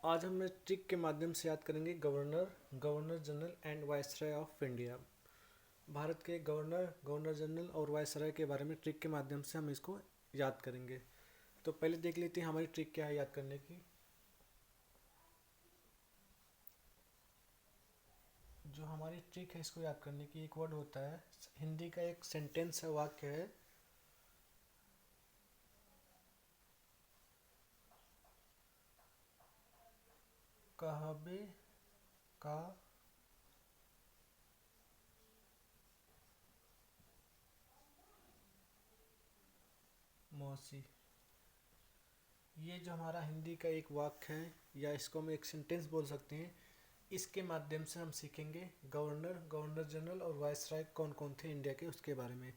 आज हम इस ट्रिक के माध्यम से याद करेंगे governor general and viceroy of India. Bharat के गवर्नर जनरल और वायसराय के बारे में ट्रिक के माध्यम से हम इसको याद करेंगे। तो पहले देख लेते हैं हमारी ट्रिक क्या है याद करने की। जो हमारी ट्रिक है इसको याद करने की, एक वर्ड होता है, हिंदी का एक सेंटेंस है, वाक्य है। कहबे का मौसी। ये जो हमारा हिंदी का एक वाक्य है या इसको हम एक सेंटेंस बोल सकते हैं। इसके माध्यम से हम सीखेंगे गवर्नर जनरल और वायसराय कौन कौन थे इंडिया के, उसके बारे में।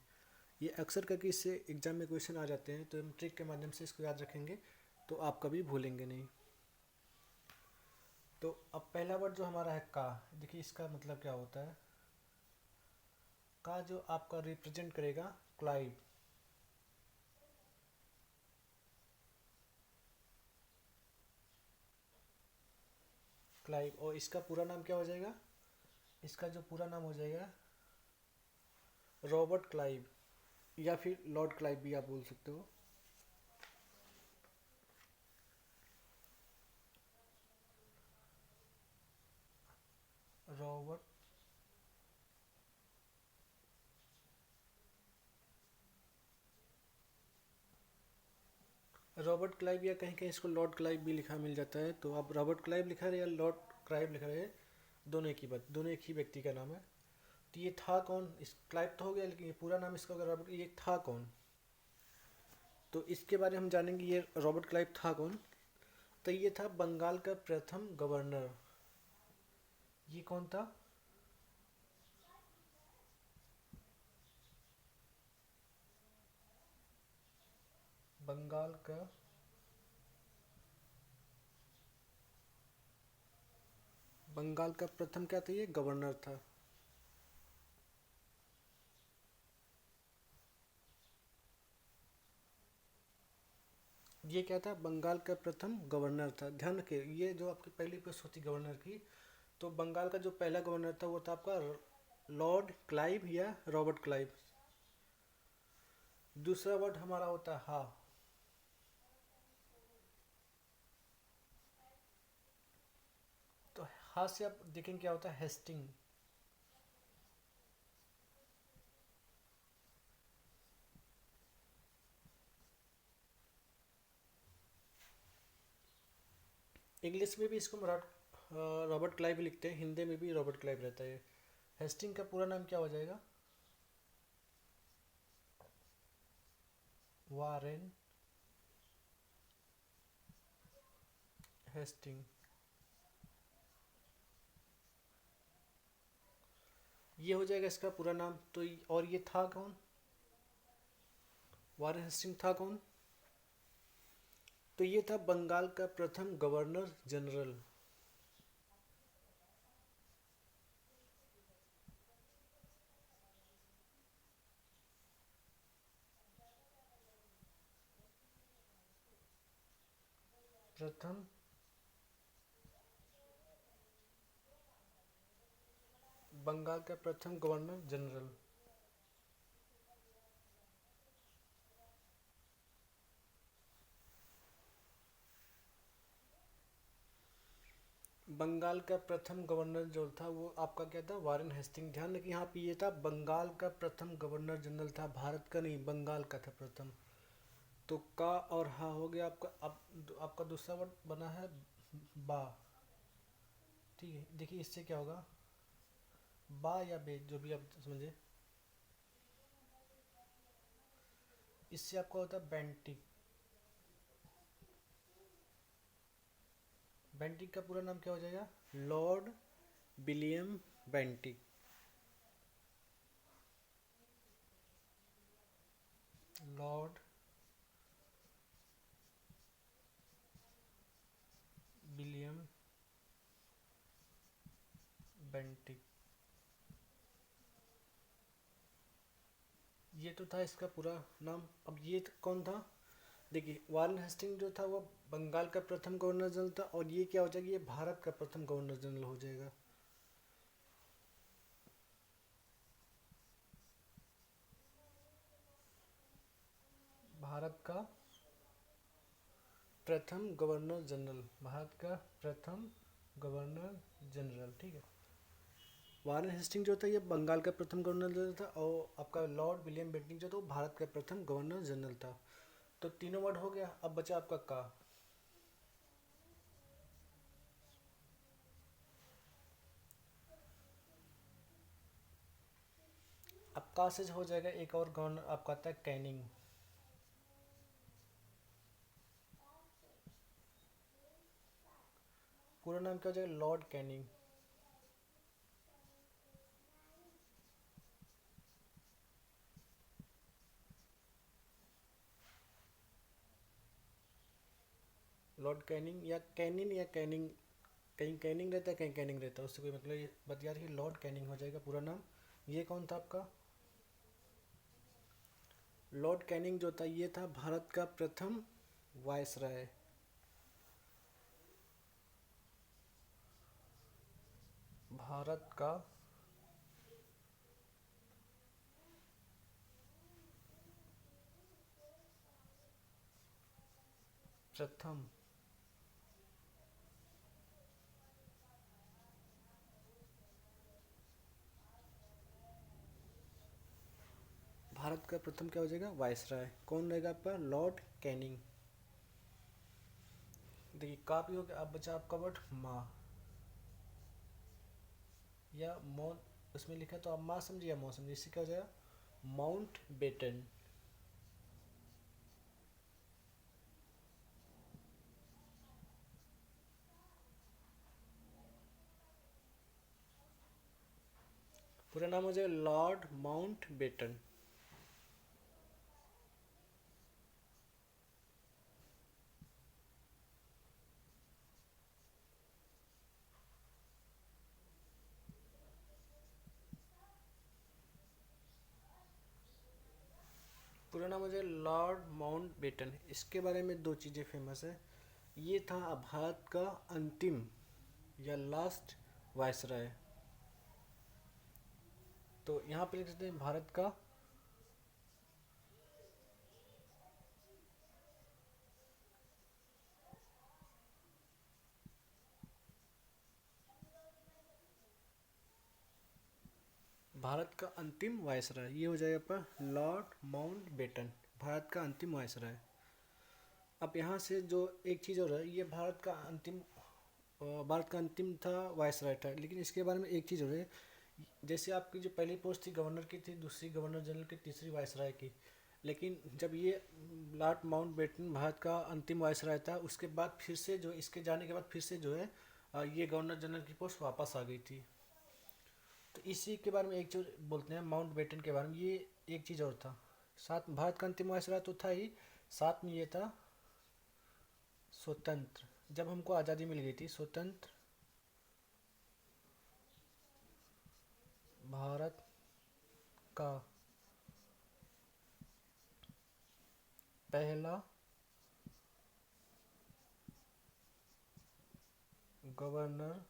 ये अक्सर करके इससे एग्जाम में क्वेश्चन आ जाते हैं, तो हम ट्रिक के माध्यम से इसको याद रखेंगे तो आप कभी भूलेंगे नहीं। तो अब पहला वर्ड जो हमारा है का, देखिए इसका मतलब क्या होता है। का जो आपका रिप्रेजेंट करेगा क्लाइव। और इसका पूरा नाम क्या हो जाएगा, इसका जो पूरा नाम हो जाएगा रॉबर्ट क्लाइव, या फिर लॉर्ड क्लाइव भी आप बोल सकते हो। रॉबर्ट रॉबर्ट क्लाइव, या कहीं कहीं इसको लॉर्ड क्लाइव भी लिखा मिल जाता है। तो आप रॉबर्ट क्लाइव लिखा रहे या लॉर्ड क्लाइव लिखा रहे, दोनों एक ही व्यक्ति का नाम है। तो ये था कौन, इस क्लाइव तो हो गया, लेकिन ये पूरा नाम इसका अगर रॉबर्ट, ये था कौन, तो इसके बारे में हम जानेंगे ये रॉबर्ट क्लाइव था कौन। तो ये था बंगाल का प्रथम गवर्नर। ये कौन था, बंगाल का प्रथम क्या था, ये गवर्नर था। ये क्या था, बंगाल का प्रथम गवर्नर था। ध्यान रखिए, ये जो आपकी पहली प्रश्न होती गवर्नर की, तो बंगाल का जो पहला गवर्नर था वो था आपका लॉर्ड क्लाइव या रॉबर्ट क्लाइव। दूसरा वर्ड हमारा होता है हा। तो हा से आप देखेंगे क्या होता है, हेस्टिंग। इंग्लिश में भी इसको रॉबर्ट क्लाइव लिखते हैं, हिंदी में भी रॉबर्ट क्लाइव रहता है। हेस्टिंग का पूरा नाम क्या हो जाएगा, वारेन हेस्टिंग। ये हो जाएगा इसका पूरा नाम। तो और ये था कौन, वारेन हेस्टिंग था कौन, तो ये था बंगाल का प्रथम गवर्नर जनरल। प्रथम बंगाल का प्रथम गवर्नर जनरल। बंगाल का प्रथम गवर्नर जो था वो आपका क्या था, वारेन हेस्टिंग। ध्यान रखिए यहाँ पे ये था बंगाल का प्रथम गवर्नर जनरल था, भारत का नहीं, बंगाल का था प्रथम। तो का और हा हो गया आपका। अब आपका दूसरा वर्ड बना है बा। ठीक है, देखिए इससे क्या होगा, बा या बे, जो भी आप समझे। इससे आपका होता है बेंटिक। बेंटिक का पूरा नाम क्या हो जाएगा, Lord William Bentinck. Lord William Bentinck, ये तो था इसका पूरा नाम। अब ये कौन था, देखिए वारेन हेस्टिंग जो था वो बंगाल का प्रथम गवर्नर जनरल था, और ये क्या हो जाएगा, ये भारत का प्रथम गवर्नर जनरल हो जाएगा। भारत का प्रथम गवर्नर जनरल, भारत का प्रथम गवर्नर जनरल, ठीक है। वारेन हेस्टिंग जो था ये बंगाल का प्रथम गवर्नर जनरल था, और आपका लॉर्ड विलियम बेंटिंक जो था वो भारत का प्रथम गवर्नर जनरल था। तो तीनों वर्ड हो गया, अब बचा आपका का। अब का से हो जाएगा एक और गवर्नर आपका आता है कैनिंग। पूरा नाम क्या हो जाएगा, लॉर्ड कैनिंग। लॉर्ड कैनिंग या कैनिन या कैनिंग, कहीं कैनिंग रहता है कहीं कैनिंग रहता है, उससे कोई मतलब ये बता रही है, लॉर्ड कैनिंग हो जाएगा पूरा नाम। ये कौन था आपका, लॉर्ड कैनिंग जो था ये था भारत का प्रथम वायसराय। भारत का प्रथम भारत का प्रथम क्या हो जाएगा, वायसराय। कौन रहेगा आपका, लॉर्ड कैनिंग। देखिए का भी हो गया, अब बचा आपका वर्ड माँ या मौन, उसमें लिखा तो आप माँ समझिए या मौ समझिए, इससे क्या हो जाएगा, माउंट बेटन। पूरा नाम हो जाएगा लॉर्ड माउंट बेटन। पूरा नाम हो जाएगा लॉर्ड माउंट बेटन। इसके बारे में दो चीज़ें फेमस है, ये था भारत का अंतिम या लास्ट वायसराय। तो यहाँ पे लिख सकते हैं भारत का भारत का अंतिम वायसराय, ये हो जाएगा आपका लॉर्ड माउंट बेटन, भारत का अंतिम वायसराय। अब यहाँ से जो एक चीज़ और है, ये भारत का अंतिम था वायसराय था, लेकिन इसके बारे में एक चीज़ और है, जैसे आपकी जो पहली पोस्ट थी गवर्नर की थी, दूसरी गवर्नर जनरल की, तीसरी वायसराय की, लेकिन जब ये लॉर्ड माउंट बेटन भारत का अंतिम वायसराय था, उसके बाद फिर से जो इसके जाने के बाद फिर से जो है ये गवर्नर जनरल की पोस्ट वापस आ गई थी। तो इसी के बारे में एक चीज बोलते हैं माउंट बेटन के बारे में, ये एक चीज़ और था, साथ भारत का अंतिम वायसराय तो था ही, साथ में ये था स्वतंत्र, जब हमको आज़ादी मिल गई थी, स्वतंत्र भारत का पहला गवर्नर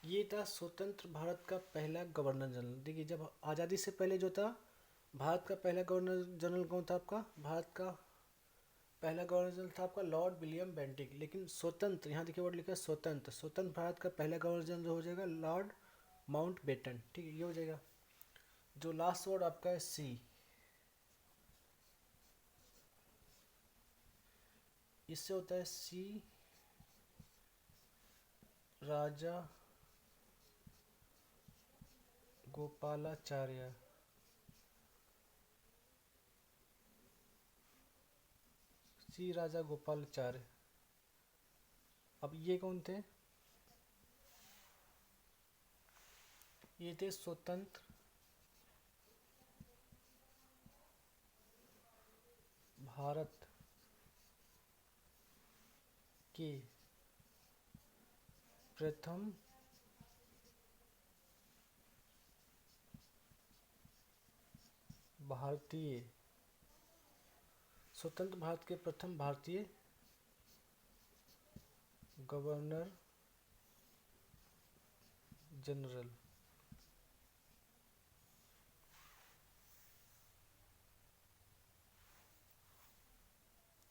ये था, स्वतंत्र भारत का पहला गवर्नर जनरल। देखिए जब आज़ादी से पहले जो था भारत का पहला गवर्नर जनरल कौन था आपका, भारत का पहला गवर्नर जनरल था आपका लॉर्ड विलियम बेंटिक, लेकिन स्वतंत्र, यहाँ देखिए वर्ड लिखा है स्वतंत्र, स्वतंत्र भारत का पहला गवर्नर जनरल हो जाएगा लॉर्ड माउंट बेटन, ठीक है, ये हो जाएगा। जो लास्ट वर्ड आपका है सी, इससे होता है सी राजा गोपालाचार्य। सी राजा गोपालाचार्य। अब ये कौन थे, ये थे स्वतंत्र भारत के प्रथम भारतीय, स्वतंत्र भारत के प्रथम भारतीय गवर्नर जनरल।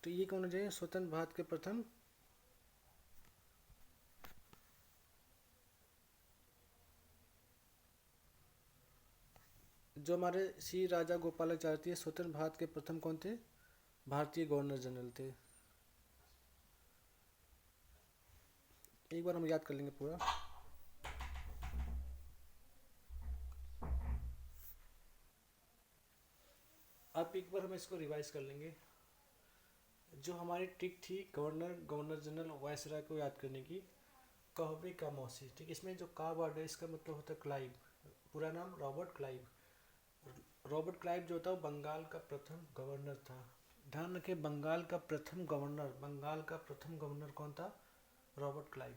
तो ये कौन हो जाएगा, स्वतंत्र भारत के प्रथम जो हमारे श्री राजा गोपालाचार्य थे, स्वतंत्र भारत के प्रथम कौन थे, भारतीय गवर्नर जनरल थे। एक बार हम याद कर लेंगे पूरा। अब एक बार हम इसको रिवाइज कर लेंगे। जो हमारी ट्रिक थी गवर्नर जनरल वायसराय को याद करने की, कहवे का मौसी, ठीक। इसमें जो का वर्ड है इसका मतलब होता है क्लाइव, पूरा नाम रॉबर्ट क्लाइव। रॉबर्ट क्लाइव जो था वो बंगाल का प्रथम गवर्नर था। ध्यान रखें, बंगाल का प्रथम गवर्नर कौन था, रॉबर्ट क्लाइव।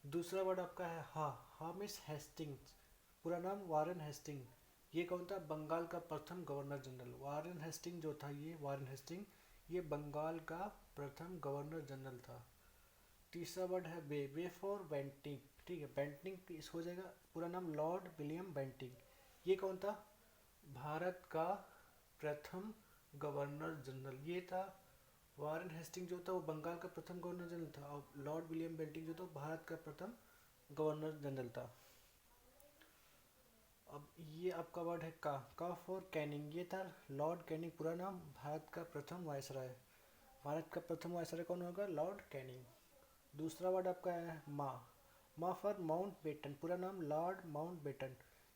दूसरा वर्ड आपका है हा मिस हेस्टिंग्स, पूरा नाम वारेन हेस्टिंग। ये कौन था, बंगाल का प्रथम गवर्नर जनरल। वारेन हेस्टिंग जो था, ये बंगाल का प्रथम गवर्नर जनरल था। तीसरा वर्ड है बे फॉर बेंटिंग, ठीक है, बेंटिंग इस हो जाएगा, पूरा नाम लॉर्ड विलियम बेंटिंग। ये कौन था, भारत का प्रथम गवर्नर जनरल ये था। वारेन हेस्टिंग जो था वो बंगाल का प्रथम गवर्नर जनरल था, और लॉर्ड विलियम बेंटिंग जो था भारत का प्रथम गवर्नर जनरल था। अब ये आपका वर्ड है का फॉर कैनिंग, ये था लॉर्ड कैनिंग, पूरा नाम, भारत का प्रथम वायसराय। भारत का प्रथम वायसराय कौन होगा, लॉर्ड कैनिंग। दूसरा वर्ड आपका है मा फॉर माउंट बेटन, पूरा नाम लॉर्ड माउंट बेटन।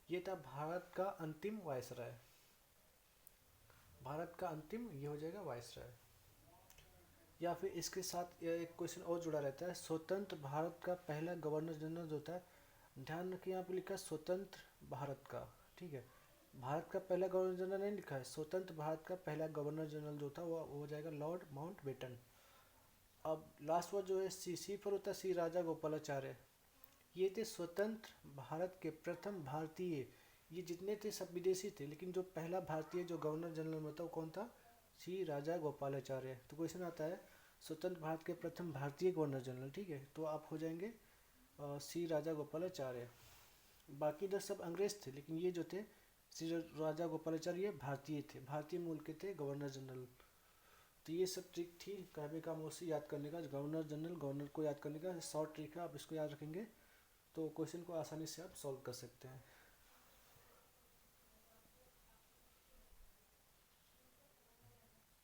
ये था भारत का अंतिम वायसराय, भारत का अंतिम ये हो जाएगा वायसराय। या फिर इसके साथ एक क्वेश्चन और जुड़ा रहता है, स्वतंत्र भारत का पहला गवर्नर जनरल जो होता है, ध्यान रखिए यहाँ पे लिखा है स्वतंत्र भारत का, ठीक है, भारत का पहला गवर्नर जनरल नहीं लिखा है, स्वतंत्र भारत का पहला गवर्नर जनरल जो था वो हो जाएगा लॉर्ड माउंट बेटन। अब लास्ट वर्ड जो है सी पर होता है, सी राजा गोपालाचार्य। ये थे स्वतंत्र भारत के प्रथम भारतीय, ये जितने थे सब विदेशी थे, लेकिन जो पहला भारतीय जो गवर्नर जनरल में था वो कौन था, श्री राजा गोपालाचार्य। तो क्वेश्चन आता है स्वतंत्र भारत के प्रथम भारतीय गवर्नर जनरल, ठीक है, तो आप हो जाएंगे श्री राजा गोपालाचार्य। बाकी इधर सब अंग्रेज थे, लेकिन ये जो थे श्री राजा गोपालाचार्य ये भारतीय थे, भारतीय मूल के थे गवर्नर जनरल। तो ये सब ट्रिक थी कहवे का मौसी याद करने का, गवर्नर जनरल गवर्नर को याद करने का शॉर्ट ट्रिक है, आप इसको याद रखेंगे तो क्वेश्चन को आसानी से आप सॉल्व कर सकते हैं।